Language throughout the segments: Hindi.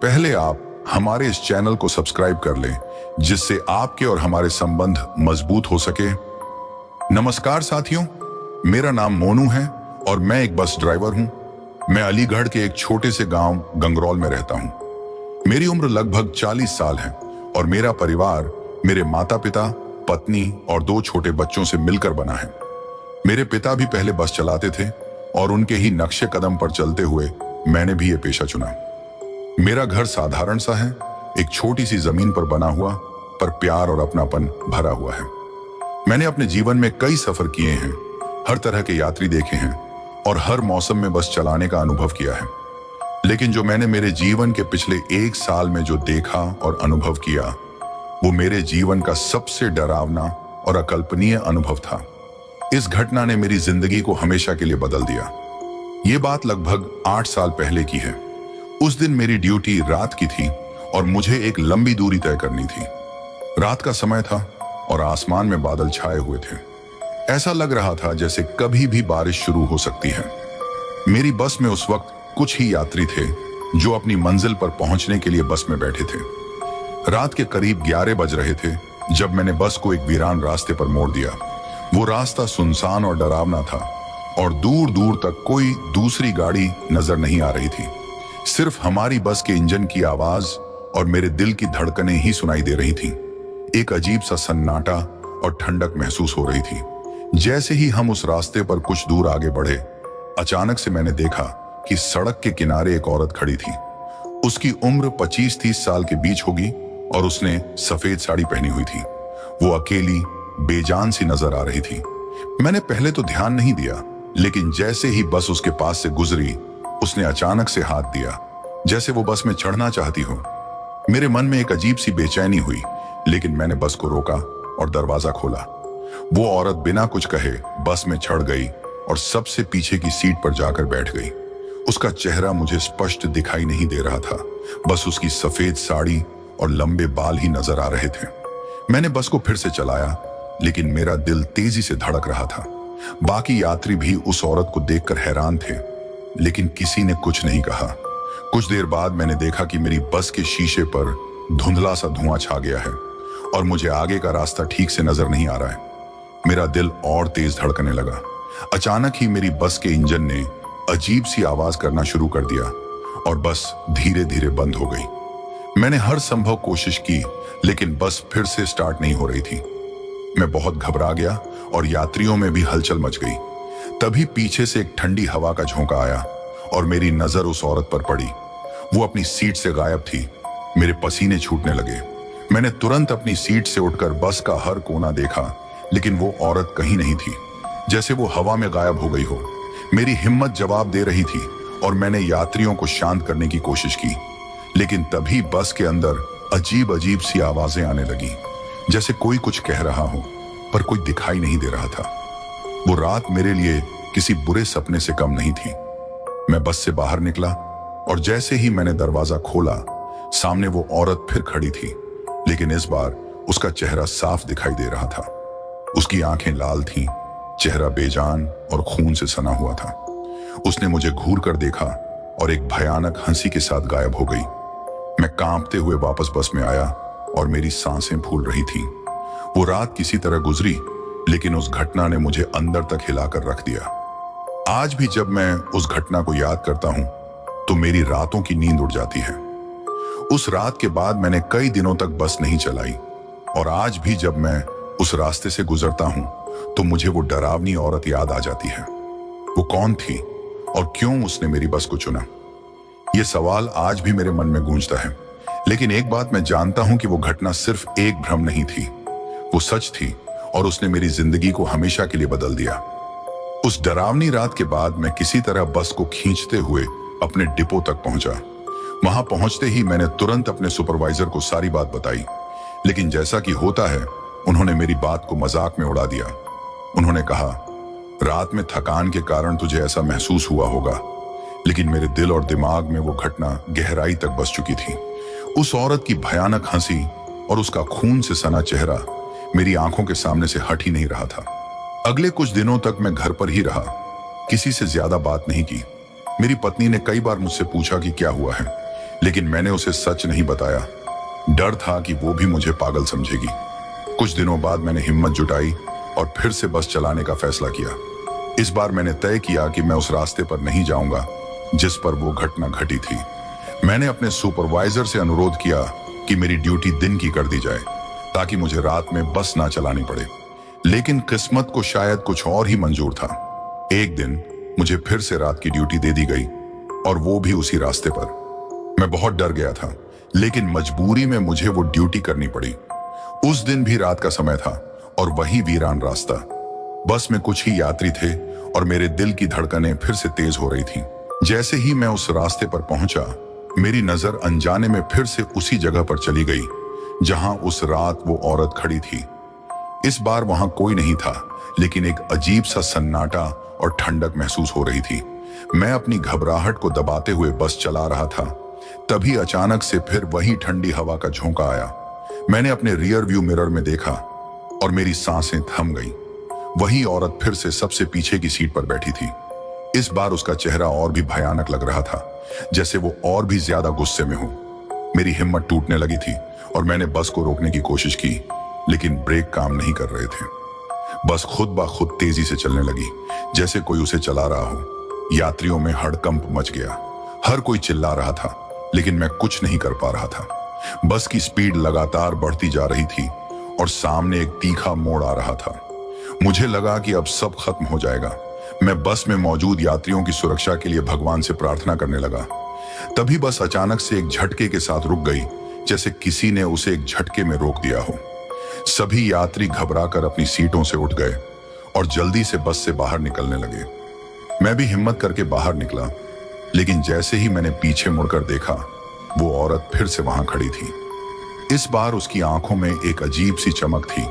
पहले आप हमारे इस चैनल को सब्सक्राइब कर लें, जिससे आपके और हमारे संबंध मजबूत हो सके। नमस्कार साथियों, मेरा नाम मोनू है और मैं एक बस ड्राइवर हूं। मैं अलीगढ़ के एक छोटे से गांव गंगरौल में रहता हूं। मेरी उम्र लगभग 40 साल है और मेरा परिवार मेरे माता पिता, पत्नी और 2 छोटे बच्चों से मिलकर बना है। मेरे पिता भी पहले बस चलाते थे और उनके ही नक्शे कदम पर चलते हुए मैंने भी ये पेशा चुना। मेरा घर साधारण सा है, एक छोटी सी जमीन पर बना हुआ, पर प्यार और अपनापन भरा हुआ है। मैंने अपने जीवन में कई सफर किए हैं, हर तरह के यात्री देखे हैं और हर मौसम में बस चलाने का अनुभव किया है। लेकिन जो मैंने मेरे जीवन के पिछले 1 साल में जो देखा और अनुभव किया, वो मेरे जीवन का सबसे डरावना और अकल्पनीय अनुभव था। इस घटना ने मेरी जिंदगी को हमेशा के लिए बदल दिया। ये बात लगभग 8 साल पहले की है। उस दिन मेरी ड्यूटी रात की थी और मुझे एक लंबी दूरी तय करनी थी। रात का समय था और आसमान में बादल छाए हुए थे। ऐसा लग रहा था जैसे कभी भी बारिश शुरू हो सकती है। मेरी बस में उस वक्त कुछ ही यात्री थे जो अपनी मंजिल पर पहुंचने के लिए बस में बैठे थे। रात के करीब 11 बज रहे थे जब मैंने बस को एक वीरान रास्ते पर मोड़ दिया। वो रास्ता सुनसान और डरावना था और दूर दूर तक कोई दूसरी गाड़ी नजर नहीं आ रही थी। सिर्फ हमारी बस के इंजन की आवाज और मेरे दिल की धड़कनें ही सुनाई दे रही थीं। एक अजीब सा सन्नाटा और ठंडक महसूस हो रही थी। जैसे ही हम उस रास्ते पर कुछ दूर आगे बढ़े, अचानक से मैंने देखा कि सड़क के किनारे एक औरत खड़ी थी। उसकी उम्र 25-30 साल के बीच होगी और उसने सफेद साड़ी पहनी हुई थी। वो अकेली, बेजान सी नजर आ रही थी। मैंने पहले तो ध्यान नहीं दिया, लेकिन जैसे ही बस उसके पास से गुजरी, उसने अचानक से हाथ दिया, जैसे वो बस में चढ़ना चाहती हो। मेरे मन में एक अजीब सी बेचैनी हुई, लेकिन मैंने बस को रोका और दरवाजा खोला। वो औरत बिना कुछ कहे बस में चढ़ गई और सबसे पीछे की सीट पर जाकर बैठ गई। उसका चेहरा मुझे स्पष्ट दिखाई नहीं दे रहा था, बस उसकी सफेद साड़ी और लंबे बाल ही नजर आ रहे थे। मैंने बस को फिर से चलाया, लेकिन मेरा दिल तेजी से धड़क रहा था। बाकी यात्री भी उस औरत को देखकर हैरान थे, लेकिन किसी ने कुछ नहीं कहा। कुछ देर बाद मैंने देखा कि मेरी बस के शीशे पर धुंधला सा धुआं छा गया है और मुझे आगे का रास्ता ठीक से नजर नहीं आ रहा है। मेरा दिल और तेज धड़कने लगा। अचानक ही मेरी बस के इंजन ने अजीब सी आवाज करना शुरू कर दिया और बस धीरे धीरे बंद हो गई। मैंने हर संभव कोशिश की, लेकिन बस फिर से स्टार्ट नहीं हो रही थी। मैं बहुत घबरा गया और यात्रियों में भी हलचल मच गई। तभी पीछे से एक ठंडी हवा का झोंका आया और मेरी नजर उस औरत पर पड़ी। वो अपनी सीट से गायब थी। मेरे पसीने छूटने लगे। मैंने तुरंत अपनी सीट से उठकर बस का हर कोना देखा, लेकिन वो औरत कहीं नहीं थी, जैसे वो हवा में गायब हो गई हो। मेरी हिम्मत जवाब दे रही थी और मैंने यात्रियों को शांत करने की कोशिश की, लेकिन तभी बस के अंदर अजीब अजीब सी आवाजें आने लगी, जैसे कोई कुछ कह रहा हो, पर कोई दिखाई नहीं दे रहा था। वो रात मेरे लिए किसी बुरे सपने से कम नहीं थी। मैं बस से बाहर निकला और जैसे ही मैंने दरवाजा खोला, सामने वो औरत फिर खड़ी थी, लेकिन इस बार उसका चेहरा साफ दिखाई दे रहा था। उसकी आंखें लाल थीं, चेहरा बेजान और खून से सना हुआ था। उसने मुझे घूर कर देखा और एक भयानक हंसी के साथ गायब हो गई। मैं कांपते हुए वापस बस में आया और मेरी सांसें फूल रही थीं। वो रात किसी तरह गुजरी, लेकिन उस घटना ने मुझे अंदर तक हिलाकर रख दिया। आज भी जब मैं उस घटना को याद करता हूं, तो मेरी रातों की नींद उड़ जाती है। उस रात के बाद मैंने कई दिनों तक बस नहीं चलाई और आज भी जब मैं उस रास्ते से गुजरता हूं, तो मुझे वो डरावनी औरत याद आ जाती है। वो कौन थी और क्यों उसने मेरी बस को चुना? ये सवाल आज भी मेरे मन में गूंजता है। लेकिन एक बात मैं जानता हूं कि वो घटना सिर्फ एक भ्रम नहीं थी, वो सच थी और उसने मेरी जिंदगी को हमेशा के लिए बदल दिया। उस डरावनी रात के बाद मैं किसी तरह बस को खींचते हुए अपने डिपो तक पहुंचा। वहां पहुंचते ही मैंने तुरंत अपने सुपरवाइजर को सारी बात बताई, लेकिन जैसा कि होता है, उन्होंने मेरी बात को मजाक में उड़ा दिया। उन्होंने कहा, रात में थकान के कारण तुझे ऐसा महसूस हुआ होगा, लेकिन मेरे दिल और दिमाग में वो घटना गहराई तक बस चुकी थी। उस औरत की भयानक हंसी और उसका खून से सना चेहरा मेरी आंखों के सामने से हट ही नहीं रहा था। अगले कुछ दिनों तक मैं घर पर ही रहा, किसी से ज्यादा बात नहीं की। मेरी पत्नी ने कई बार मुझसे पूछा कि क्या हुआ है, लेकिन मैंने उसे सच नहीं बताया। डर था कि वो भी मुझे पागल समझेगी। कुछ दिनों बाद मैंने हिम्मत जुटाई और फिर से बस चलाने का फैसला किया। इस बार मैंने तय किया कि मैं उस रास्ते पर नहीं जाऊंगा जिस पर वो घटना घटी थी। मैंने अपने सुपरवाइजर से अनुरोध किया कि मेरी ड्यूटी दिन की कर दी जाए ताकि मुझे रात में बस ना चलानी पड़े। लेकिन किस्मत को शायद कुछ और ही मंजूर था। एक दिन मुझे फिर से रात की ड्यूटी दे दी गई और वो भी उसी रास्ते पर। मैं बहुत डर गया था, लेकिन मजबूरी में मुझे वो ड्यूटी करनी पड़ी। उस दिन भी रात का समय था और वही वीरान रास्ता। बस में कुछ ही यात्री थे और मेरे दिल की धड़कनें फिर से तेज हो रही थीं। जैसे ही मैं उस रास्ते पर पहुंचा, मेरी नजर अनजाने में फिर से उसी जगह पर चली गई जहां उस रात वो औरत खड़ी थी। इस बार वहां कोई नहीं था, लेकिन एक अजीब सा सन्नाटा और ठंडक महसूस हो रही थी। मैं अपनी घबराहट को दबाते हुए बस चला रहा था। तभी अचानक से फिर वही ठंडी हवा का झोंका आया। मैंने अपने रियर व्यू मिरर में देखा और मेरी सांसें थम गईं। वही औरत फिर से सबसे पीछे की सीट पर बैठी थी। इस बार उसका चेहरा और भी भयानक लग रहा था, जैसे वो और भी ज्यादा गुस्से में हो। मेरी हिम्मत टूटने लगी थी और मैंने बस को रोकने की कोशिश की, लेकिन ब्रेक काम नहीं कर रहे थे। बस खुद ब खुद तेजी से चलने लगी, जैसे कोई उसे चला रहा हो। यात्रियों में हड़कंप मच गया। हर कोई चिल्ला रहा था, लेकिन मैं कुछ नहीं कर पा रहा था। बस की स्पीड लगातार बढ़ती जा रही थी और सामने एक तीखा मोड़ आ रहा था। मुझे लगा कि अब सब खत्म हो जाएगा। मैं बस में मौजूद यात्रियों की सुरक्षा के लिए भगवान से प्रार्थना करने लगा। तभी बस अचानक से एक झटके के साथ रुक गई, जैसे किसी ने उसे एक झटके में रोक दिया हो। सभी यात्री घबराकर अपनी सीटों से उठ गए और जल्दी से बस से बाहर निकलने लगे। मैं भी हिम्मत करके बाहर निकला, लेकिन जैसे ही मैंने पीछे मुड़कर देखा, वो औरत फिर से वहां खड़ी थी। इस बार उसकी आंखों में एक अजीब सी चमक थी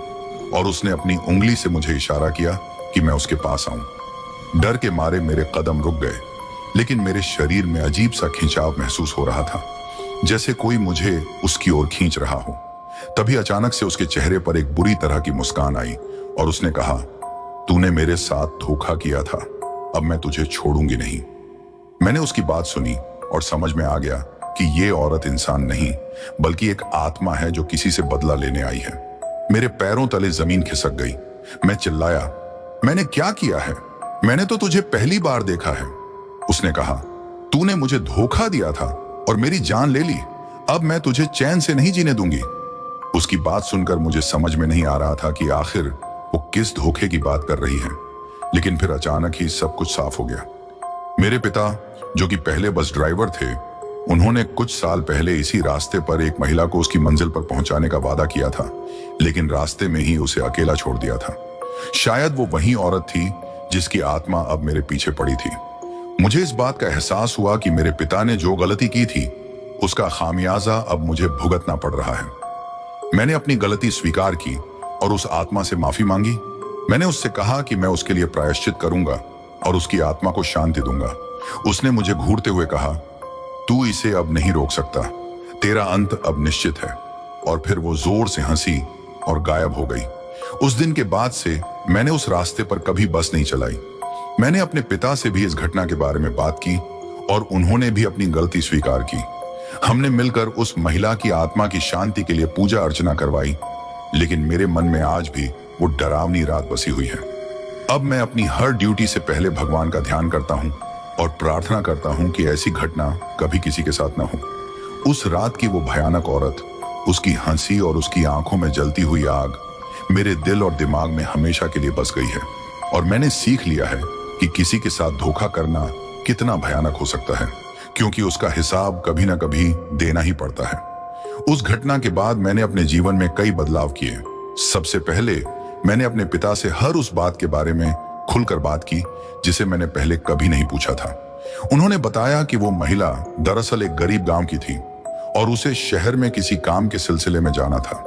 और उसने अपनी उंगली से मुझे इशारा किया कि मैं उसके पास आऊं। डर के मारे मेरे कदम रुक गए, लेकिन मेरे शरीर में अजीब सा खिंचाव महसूस हो रहा था, जैसे कोई मुझे उसकी ओर खींच रहा हो। तभी अचानक से उसके चेहरे पर एक बुरी तरह की मुस्कान आई और उसने कहा, तूने मेरे साथ धोखा किया था, अब मैं तुझे छोड़ूंगी नहीं। मैंने उसकी बात सुनी और समझ में आ गया कि ये औरत इंसान नहीं, बल्कि एक आत्मा है जो किसी से बदला लेने आई है। मेरे पैरों तले जमीन खिसक गई। मैं चिल्लाया, मैंने क्या किया है? मैंने तो तुझे पहली बार देखा है। उसने कहा, तूने मुझे धोखा दिया था और मेरी जान ले ली। अब मैं तुझे चैन से नहीं जीने दूंगी। उसकी बात सुनकर मुझे समझ में नहीं आ रहा था कि आखिर वो किस धोखे की बात कर रही है, लेकिन फिर अचानक ही सब कुछ साफ हो गया। मेरे पिता, जो कि पहले बस ड्राइवर थे, उन्होंने कुछ साल पहले इसी रास्ते पर एक महिला को उसकी मंजिल पर पहुंचाने का वादा किया था, लेकिन रास्ते में ही उसे अकेला छोड़ दिया था। शायद वो वही औरत थी जिसकी आत्मा अब मेरे पीछे पड़ी थी। मुझे इस बात का एहसास हुआ कि मेरे पिता ने जो गलती की थी, उसका खामियाजा अब मुझे भुगतना पड़ रहा है। मैंने अपनी गलती स्वीकार की और उस आत्मा से माफी मांगी। मैंने उससे कहा कि मैं उसके लिए प्रायश्चित करूंगा और उसकी आत्मा को शांति दूंगा। उसने मुझे घूरते हुए कहा, तू इसे अब नहीं रोक सकता, तेरा अंत अब निश्चित है। और फिर वो जोर से हंसी और गायब हो गई। उस दिन के बाद से मैंने उस रास्ते पर कभी बस नहीं चलाई। मैंने अपने पिता से भी इस घटना के बारे में बात की और उन्होंने भी अपनी गलती स्वीकार की। हमने मिलकर उस महिला की आत्मा की शांति के लिए पूजा अर्चना करवाई, लेकिन मेरे मन में आज भी वो डरावनी रात बसी हुई है। अब मैं अपनी हर ड्यूटी से पहले भगवान का ध्यान करता हूँ और प्रार्थना करता हूँ कि ऐसी घटना कभी किसी के साथ ना हो। उस रात की वो भयानक औरत, उसकी हंसी और उसकी आंखों में जलती हुई आग मेरे दिल और दिमाग में हमेशा के लिए बस गई है। और मैंने सीख लिया है कि किसी के साथ धोखा करना कितना भयानक हो सकता है, क्योंकि उसका हिसाब कभी ना कभी देना ही पड़ता है। उस घटना के बाद मैंने अपने जीवन में कई बदलाव किए। सबसे पहले मैंने अपने पिता से हर उस बात के बारे में खुलकर बात की जिसे मैंने पहले कभी नहीं पूछा था। उन्होंने बताया कि वो महिला दरअसल एक गरीब गांव की थी और उसे शहर में किसी काम के सिलसिले में जाना था।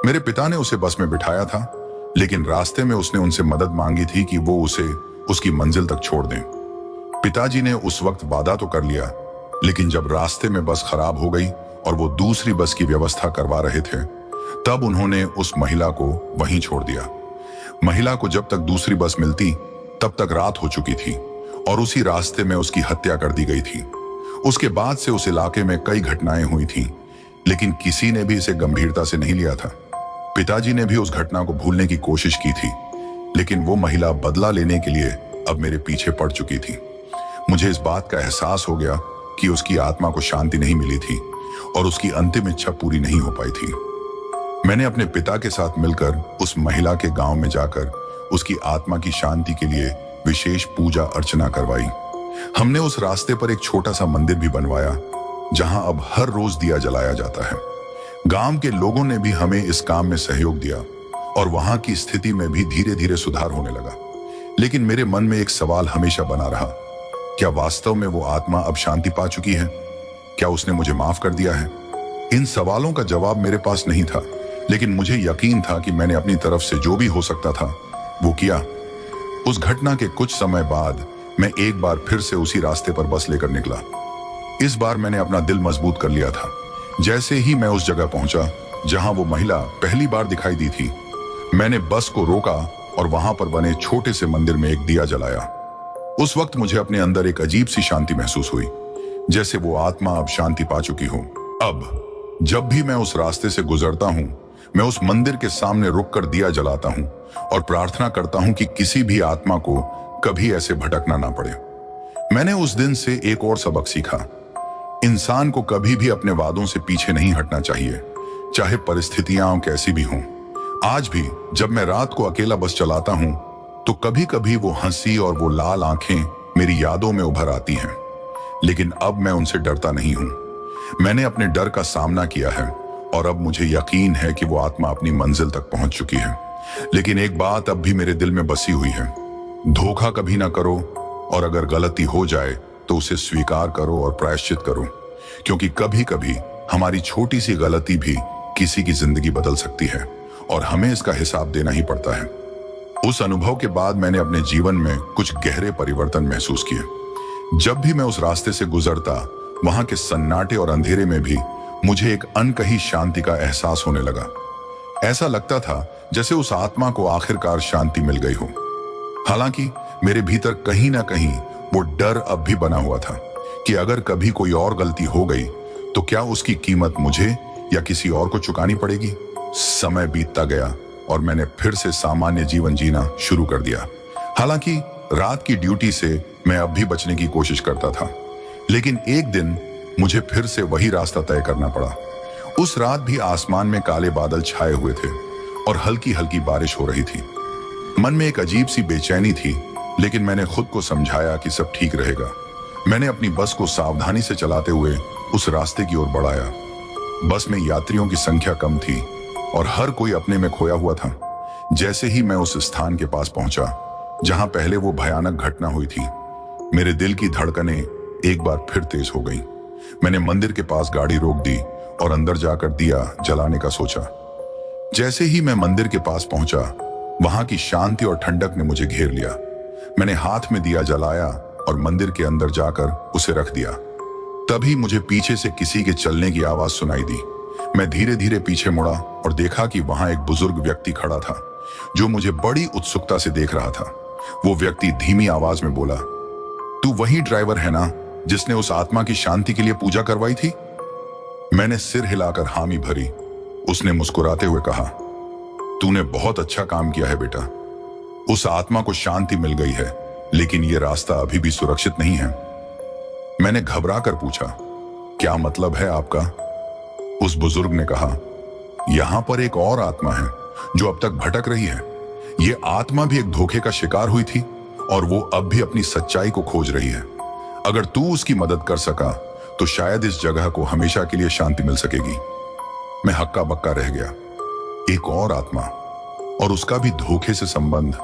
मेरे पिता ने उसे बस में बिठाया था, लेकिन रास्ते में उसने उनसे मदद मांगी थी कि वो उसे उसकी मंजिल तक छोड़ दें। पिताजी ने उस वक्त वादा तो कर लिया, लेकिन जब रास्ते में बस खराब हो गई और वो दूसरी बस की व्यवस्था करवा रहे थे, तब उन्होंने उस महिला को वहीं छोड़ दिया। महिला को जब तक दूसरी बस मिलती तब तक रात हो चुकी थी और उसी रास्ते में उसकी हत्या कर दी गई थी। उसके बाद से उस इलाके में कई घटनाएं हुई थीं, लेकिन किसी ने भी इसे गंभीरता से नहीं लिया था। पिताजी ने भी उस घटना को भूलने की कोशिश की थी, लेकिन वो महिला बदला लेने के लिए अब मेरे पीछे पड़ चुकी थी। मुझे इस बात का एहसास हो गया कि उसकी आत्मा को शांति नहीं मिली थी और उसकी अंतिम इच्छा पूरी नहीं हो पाई थी। मैंने अपने पिता के साथ मिलकर उस महिला के गांव में जाकर उसकी आत्मा की शांति के लिए विशेष पूजा अर्चना करवाई। हमने उस रास्ते पर एक छोटा सा मंदिर भी बनवाया, जहां अब हर रोज दिया जलाया जाता है। गांव के लोगों ने भी हमें इस काम में सहयोग दिया और वहां की स्थिति में भी धीरे धीरे सुधार होने लगा। लेकिन मेरे मन में एक सवाल हमेशा बना रहा, क्या वास्तव में वो आत्मा अब शांति पा चुकी है? क्या उसने मुझे माफ कर दिया है? इन सवालों का जवाब मेरे पास नहीं था, लेकिन मुझे यकीन था कि मैंने अपनी तरफ से जो भी हो सकता था वो किया। उस घटना के कुछ समय बाद मैं एक बार फिर से उसी रास्ते पर बस लेकर निकला। इस बार मैंने अपना दिल मजबूत कर लिया था। जैसे ही मैं उस जगह पहुंचा जहां वो महिला पहली बार दिखाई दी थी, मैंने बस को रोका और वहां पर बने छोटे से मंदिर में एक दिया जलाया। उस वक्त मुझे अपने अंदर एक अजीब सी शांति महसूस हुई, जैसे वो आत्मा अब शांति पा चुकी हो। अब जब भी मैं उस रास्ते से गुजरता हूं, मैं उस मंदिर के सामने रुककर दिया जलाता हूं और प्रार्थना करता हूं कि किसी भी आत्मा को कभी ऐसे भटकना ना पड़े। मैंने उस दिन से एक और सबक सीखा, इंसान को कभी भी अपने वादों से पीछे नहीं हटना चाहिए, चाहे परिस्थितियां कैसी भी हों। आज भी जब मैं रात को अकेला बस चलाता हूं, तो कभी कभी वो हंसी और वो लाल आंखें मेरी यादों में उभर आती हैं, लेकिन अब मैं उनसे डरता नहीं हूं। मैंने अपने डर का सामना किया है और अब मुझे यकीन है कि वो आत्मा अपनी मंजिल तक पहुंच चुकी है। लेकिन एक बात अब भी मेरे दिल में बसी हुई है, धोखा कभी ना करो और अगर गलती हो जाए तो उसे स्वीकार करो और प्रायश्चित करो, क्योंकि कभी कभी हमारी छोटी सी गलती भी किसी की जिंदगी बदल सकती है और हमें इसका हिसाब देना ही पड़ता है। उस अनुभव के बाद मैंने अपने जीवन में कुछ गहरे परिवर्तन महसूस किए। जब भी मैं उस रास्ते से गुजरता, वहां के सन्नाटे और अंधेरे में भी मुझे एक अनकही शांति का एहसास होने लगा। ऐसा लगता था जैसे उस आत्मा को आखिरकार शांति मिल गई हो। हालांकि मेरे भीतर कहीं ना कहीं वो डर अब भी बना हुआ था कि अगर कभी कोई और गलती हो गई तो क्या उसकी कीमत मुझे या किसी और को चुकानी पड़ेगी। समय बीतता गया और मैंने फिर से सामान्य जीवन जीना शुरू कर दिया। हालांकि रात की ड्यूटी से मैं अब भी बचने की कोशिश करता था, लेकिन एक दिन मुझे फिर से वही रास्ता तय करना पड़ा। उस रात भी आसमान में काले बादल छाए हुए थे और हल्की हल्की बारिश हो रही थी। मन में एक अजीब सी बेचैनी थी, लेकिन मैंने खुद को समझाया कि सब ठीक रहेगा। मैंने अपनी बस को सावधानी से चलाते हुए उस रास्ते की ओर बढ़ाया। बस में यात्रियों की संख्या कम थी और हर कोई अपने में खोया हुआ था। जैसे ही मैं उस स्थान के पास पहुंचा जहां पहले वो भयानक घटना हुई थी, मेरे दिल की धड़कनें एक बार फिर तेज हो गईं। मैंने मंदिर के पास गाड़ी रोक दी और अंदर जाकर दिया जलाने का सोचा। जैसे ही मैं मंदिर के पास पहुंचा, वहां की शांति और ठंडक ने मुझे घेर लिया। मैंने हाथ में दिया जलाया और मंदिर के अंदर जाकर उसे रख दिया। तभी मुझे पीछे से किसी के चलने की आवाज सुनाई दी। मैं धीरे धीरे पीछे मुड़ा और देखा कि वहां एक बुजुर्ग व्यक्ति खड़ा था जो मुझे बड़ी उत्सुकता से देख रहा था। वो व्यक्ति धीमी आवाज में बोला, तू वही ड्राइवर है ना जिसने उस आत्मा की शांति के लिए पूजा करवाई थी? मैंने सिर हिलाकर हामी भरी। उसने मुस्कुराते हुए कहा, तूने बहुत अच्छा काम किया है बेटा। उस आत्मा को शांति मिल गई है, लेकिन यह रास्ता अभी भी सुरक्षित नहीं है। मैंने घबरा कर पूछा, क्या मतलब है आपका? उस बुजुर्ग ने कहा, यहां पर एक और आत्मा है जो अब तक भटक रही है। यह आत्मा भी एक धोखे का शिकार हुई थी और वो अब भी अपनी सच्चाई को खोज रही है। अगर तू उसकी मदद कर सका तो शायद इस जगह को हमेशा के लिए शांति मिल सकेगी। मैं हक्का बक्का रह गया। एक और आत्मा और उसका भी धोखे से संबंध।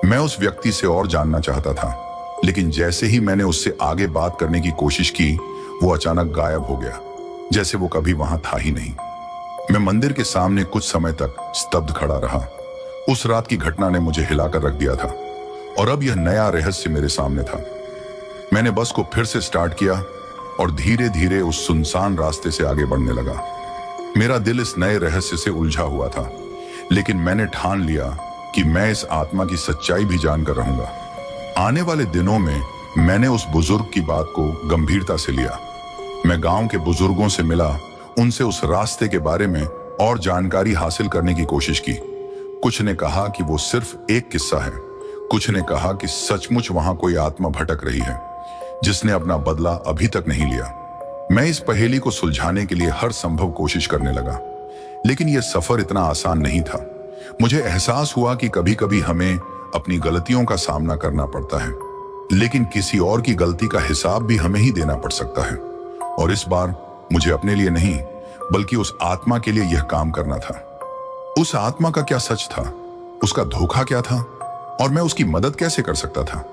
मैं उस व्यक्ति से और जानना चाहता था, लेकिन जैसे ही मैंने उससे आगे बात करने की कोशिश की, वो अचानक गायब हो गया, जैसे वो कभी वहां था ही नहीं। मैं मंदिर के सामने कुछ समय तक स्तब्ध खड़ा रहा। उस रात की घटना ने मुझे हिलाकर रख दिया था और अब यह नया रहस्य मेरे सामने था। मैंने बस को फिर से स्टार्ट किया और धीरे धीरे उस सुनसान रास्ते से आगे बढ़ने लगा। मेरा दिल इस नए रहस्य से उलझा हुआ था, लेकिन मैंने ठान लिया कि मैं इस आत्मा की सच्चाई भी जानकर रहूंगा। आने वाले दिनों में मैंने उस बुजुर्ग की बात को गंभीरता से लिया मैं गांव के बुजुर्गों से मिला, उनसे उस रास्ते के बारे में और जानकारी हासिल करने की कोशिश की। कुछ ने कहा कि वो सिर्फ एक किस्सा है, कुछ ने कहा कि सचमुच वहां कोई आत्मा भटक रही है जिसने अपना बदला अभी तक नहीं लिया। मैं इस पहेली को सुलझाने के लिए हर संभव कोशिश करने लगा, लेकिन यह सफर इतना आसान नहीं था। मुझे एहसास हुआ कि कभी कभी हमें अपनी गलतियों का सामना करना पड़ता है, लेकिन किसी और की गलती का हिसाब भी हमें ही देना पड़ सकता है। और इस बार मुझे अपने लिए नहीं, बल्कि उस आत्मा के लिए यह काम करना था। उस आत्मा का क्या सच था, उसका धोखा क्या था, और मैं उसकी मदद कैसे कर सकता था?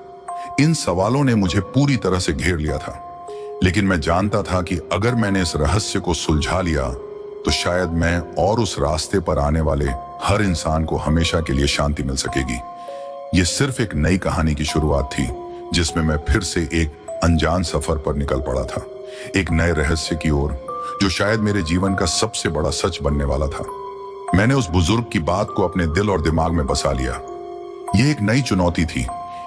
इन सवालों ने मुझे पूरी तरह से घेर लिया था, लेकिन मैं जानता था कि अगर मैंने इस रहस्य को सुलझा लिया तो शायद मैं और उस रास्ते पर आने वाले हर इंसान को हमेशा के लिए शांति मिल सकेगी। यह सिर्फ एक नई कहानी की शुरुआत थी, जिसमें मैं फिर से एक अनजान सफर पर निकल पड़ा था, एक नए रहस्य की ओर, जो शायद मेरे जीवन का सबसे बड़ा सच बनने वाला था। मैंने उस बुजुर्ग की बात को अपने दिल और दिमाग में बसा लिया। यह एक नई चुनौती थी,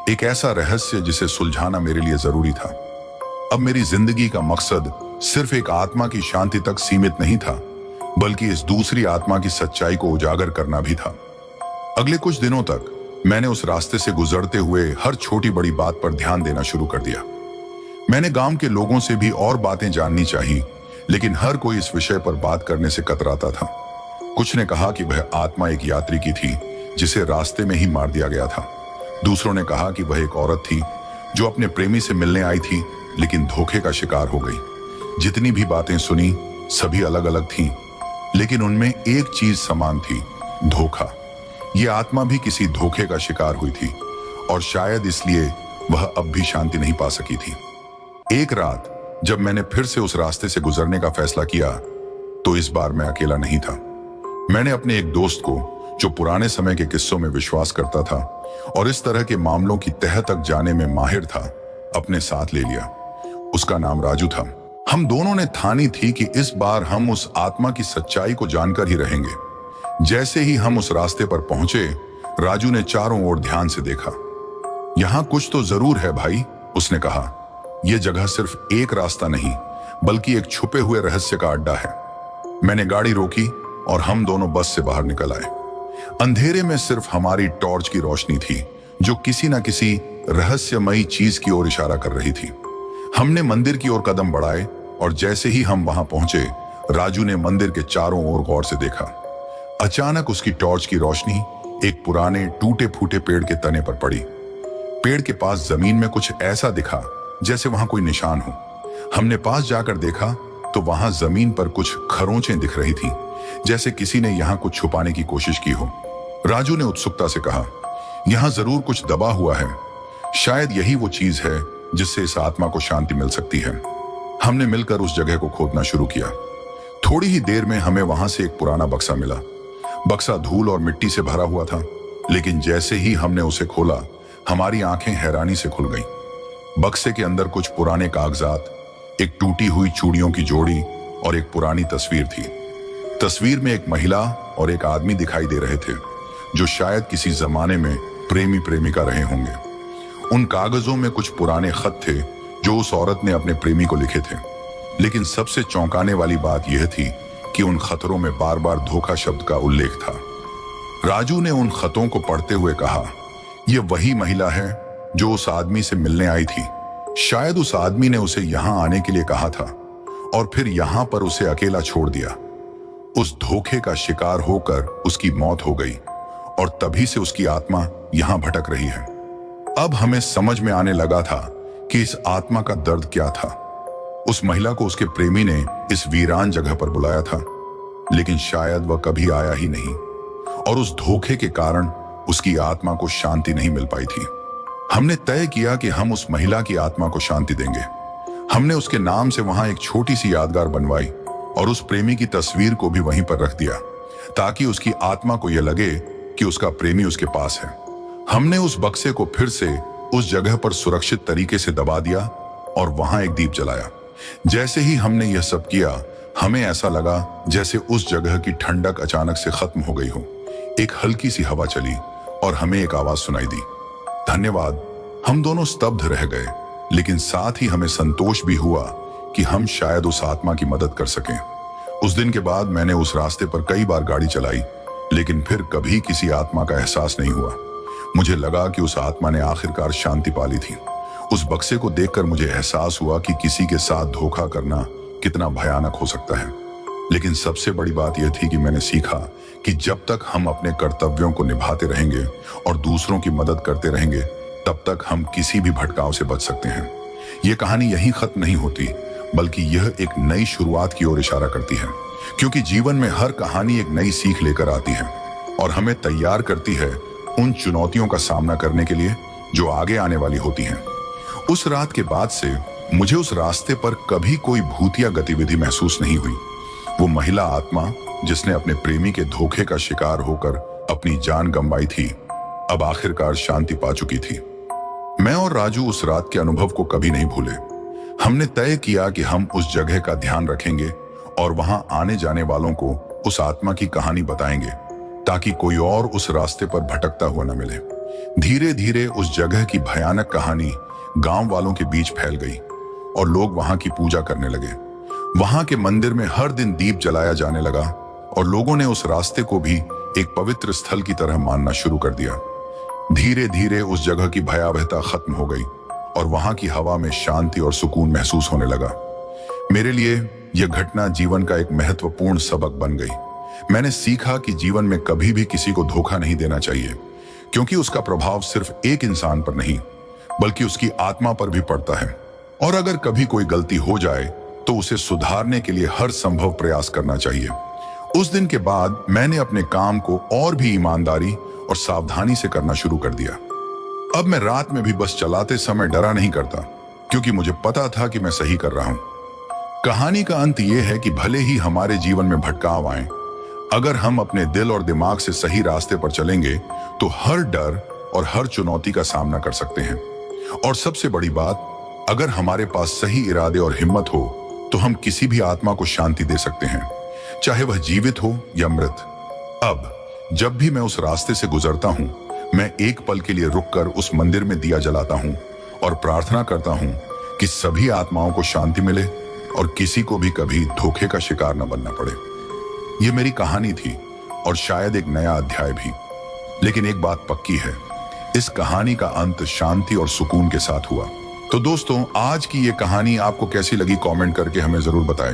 एक ऐसा रहस्य जिसे सुलझाना मेरे लिए जरूरी था। अब मेरी जिंदगी का मकसद सिर्फ एक आत्मा की शांति तक सीमित नहीं था, बल्कि इस दूसरी आत्मा की सच्चाई को उजागर करना भी था। अगले कुछ दिनों तक मैंने उस रास्ते से गुजरते हुए हर छोटी बड़ी बात पर ध्यान देना शुरू कर दिया। मैंने गांव के लोगों से भी और बातें जाननी चाहिए, लेकिन हर कोई इस विषय पर बात करने से कतराता था। कुछ ने कहा कि वह आत्मा एक यात्री की थी जिसे रास्ते में ही मार दिया गया था। दूसरों ने कहा कि वह एक औरत थी जो अपने प्रेमी से मिलने आई थी, लेकिन धोखे का शिकार हो गई। जितनी भी बातें सुनी सभी अलग अलग थीं, लेकिन उनमें एक चीज समान थी, धोखा। यह आत्मा भी किसी धोखे का शिकार हुई थी, और शायद इसलिए वह अब भी शांति नहीं पा सकी थी। एक रात जब मैंने फिर से उस रास्ते से गुजरने का फैसला किया, तो इस बार मैं अकेला नहीं था। मैंने अपने एक दोस्त को, जो पुराने समय के किस्सों में विश्वास करता था और इस तरह के मामलों की तह तक जाने में माहिर था, अपने साथ ले लिया। उसका नाम राजू था। हम दोनों ने ठानी थी कि इस बार हम उस आत्मा की सच्चाई को जानकर ही रहेंगे। जैसे ही हम उस रास्ते पर पहुंचे, राजू ने चारों ओर ध्यान से देखा। यहां कुछ तो जरूर है भाई, उसने कहा। यह जगह सिर्फ एक रास्ता नहीं, बल्कि एक छुपे हुए रहस्य का अड्डा है। मैंने गाड़ी रोकी और हम दोनों बस से बाहर निकल आए। अंधेरे में सिर्फ हमारी टॉर्च की रोशनी थी, जो किसी न किसी रहस्यमयी चीज की ओर इशारा कर रही थी। हमने मंदिर की ओर कदम बढ़ाए, और जैसे ही हम वहां पहुंचे, राजू ने मंदिर के चारों ओर गौर से देखा। अचानक उसकी टॉर्च की रोशनी एक पुराने टूटे फूटे पेड़ के तने पर पड़ी। पेड़ के पास जमीन में कुछ ऐसा दिखा जैसे वहां कोई निशान हो। हमने पास जाकर देखा तो वहां जमीन पर कुछ खरोंचें दिख रही थी, जैसे किसी ने यहां कुछ छुपाने की कोशिश की हो। राजू ने उत्सुकता से कहा, यहां जरूर कुछ दबा हुआ है, शायद यही वो चीज है जिससे इस आत्मा को शांति मिल सकती है। हमने मिलकर उस जगह को खोदना शुरू किया। थोड़ी ही देर में हमें वहां से एक पुराना बक्सा मिला। बक्सा धूल और मिट्टी से भरा हुआ था, लेकिन जैसे ही हमने उसे खोला, हमारी आंखें हैरानी से खुल गईं। बक्से के अंदर कुछ पुराने कागजात, एक टूटी हुई चूड़ियों की जोड़ी और एक पुरानी तस्वीर थी। तस्वीर में एक महिला और एक आदमी दिखाई दे रहे थे, जो शायद किसी जमाने में प्रेमी प्रेमिका रहे होंगे। उन कागजों में कुछ पुराने खत थे जो उस औरत ने अपने प्रेमी को लिखे थे, लेकिन सबसे चौंकाने वाली बात यह थी कि उन खतरों में बार बार धोखा शब्द का उल्लेख था। राजू ने उन खतों को पढ़ते हुए कहा, यह वही महिला है जो उस आदमी से मिलने आई थी। शायद उस आदमी ने उसे यहां आने के लिए कहा था और फिर यहां पर उसे अकेला छोड़ दिया। उस धोखे का शिकार होकर उसकी मौत हो गई और तभी से उसकी आत्मा यहां भटक रही है। अब हमें समझ में आने लगा था कि इस आत्मा का दर्द क्या था। उस महिला को उसके प्रेमी ने इस वीरान जगह पर बुलाया था, लेकिन शायद वह कभी आया ही नहीं, और उस धोखे के कारण उसकी आत्मा को शांति नहीं मिल पाई थी। हमने तय किया कि हम उस महिला की आत्मा को शांति देंगे। हमने उसके नाम से वहां एक छोटी सी यादगार बनवाई और उस प्रेमी की तस्वीर को भी वहीं पर रख दिया, ताकि उसकी आत्मा को यह लगे कि उसका प्रेमी उसके पास है। हमने उस बक्से को फिर से उस जगह पर सुरक्षित तरीके से दबा दिया और वहां एक दीप जलाया। जैसे ही हमने यह सब किया, हमें ऐसा लगा जैसे उस जगह की ठंडक अचानक से खत्म हो गई हो। एक हल्की सी हवा चली और हमें एक आवाज सुनाई दी, धन्यवाद। हम दोनों स्तब्ध रह गए, लेकिन साथ ही हमें संतोष भी हुआ कि हम शायद उस आत्मा की मदद कर सकें। उस दिन के बाद मैंने उस रास्ते पर कई बार गाड़ी चलाई, लेकिन फिर कभी किसी आत्मा का एहसास नहीं हुआ। मुझे लगा कि उस आत्मा ने आखिरकार शांति पा ली थी। उस बक्से को देखकर मुझे एहसास हुआ कि किसी के साथ धोखा करना कितना भयानक हो सकता है। लेकिन सबसे बड़ी बात यह थी कि मैंने सीखा कि जब तक हम अपने कर्तव्यों को निभाते रहेंगे और दूसरों की मदद करते रहेंगे, तब तक हम किसी भी भटकाव से बच सकते हैं। यह कहानी यहीं खत्म नहीं होती, बल्कि यह एक नई शुरुआत की ओर इशारा करती है, क्योंकि जीवन में हर कहानी एक नई सीख लेकर आती है और हमें तैयार करती है उन चुनौतियों का सामना करने के लिए जो आगे आने वाली होती हैं। उस रात के बाद से मुझे उस रास्ते पर कभी कोई भूतिया गतिविधि महसूस नहीं हुई। वो महिला आत्मा जिसने अपने प्रेमी के धोखे का शिकार होकर अपनी जान गंवाई थी, अब आखिरकार शांति पा चुकी थी। मैं और राजू उस रात के अनुभव को कभी नहीं भूले। हमने तय किया कि हम उस जगह का ध्यान रखेंगे और वहां आने जाने वालों को उस आत्मा की कहानी बताएंगे, ताकि कोई और उस रास्ते पर भटकता हुआ न मिले। धीरे धीरे उस जगह की भयानक कहानी गांव वालों के बीच फैल गई और लोग वहां की पूजा करने लगे। वहां के मंदिर में हर दिन दीप जलाया जाने लगा और लोगों ने उस रास्ते को भी एक पवित्र स्थल की तरह मानना शुरू कर दिया। धीरे धीरे उस जगह की भयावहता खत्म हो गई और वहां की हवा में शांति और सुकून महसूस होने लगा। मेरे लिए यह घटना जीवन का एक महत्वपूर्ण सबक बन गई। मैंने सीखा कि जीवन में कभी भी किसी को धोखा नहीं देना चाहिए, क्योंकि उसका प्रभाव सिर्फ एक इंसान पर नहीं, बल्कि उसकी आत्मा पर भी पड़ता है। और अगर कभी कोई गलती हो जाए तो उसे सुधारने के लिए हर संभव प्रयास करना चाहिए। उस दिन के बाद मैंने अपने काम को और भी ईमानदारी और सावधानी से करना शुरू कर दिया। अब मैं रात में भी बस चलाते समय डरा नहीं करता, क्योंकि मुझे पता था कि मैं सही कर रहा हूं। कहानी का अंत यह है कि भले ही हमारे जीवन में भटकाव आए, अगर हम अपने दिल और दिमाग से सही रास्ते पर चलेंगे तो हर डर और हर चुनौती का सामना कर सकते हैं। और सबसे बड़ी बात, अगर हमारे पास सही इरादे और हिम्मत हो तो हम किसी भी आत्मा को शांति दे सकते हैं, चाहे वह जीवित हो या मृत। अब जब भी मैं उस रास्ते से गुजरता हूं, मैं एक पल के लिए रुककर उस मंदिर में दिया जलाता हूं और प्रार्थना करता हूं कि सभी आत्माओं को शांति मिले और किसी को भी कभी धोखे का शिकार न बनना पड़े। यह मेरी कहानी थी और शायद एक नया अध्याय भी, लेकिन एक बात पक्की है, इस कहानी का अंत शांति और सुकून के साथ हुआ। तो दोस्तों, आज की ये कहानी आपको कैसी लगी कमेंट करके हमें जरूर बताएं।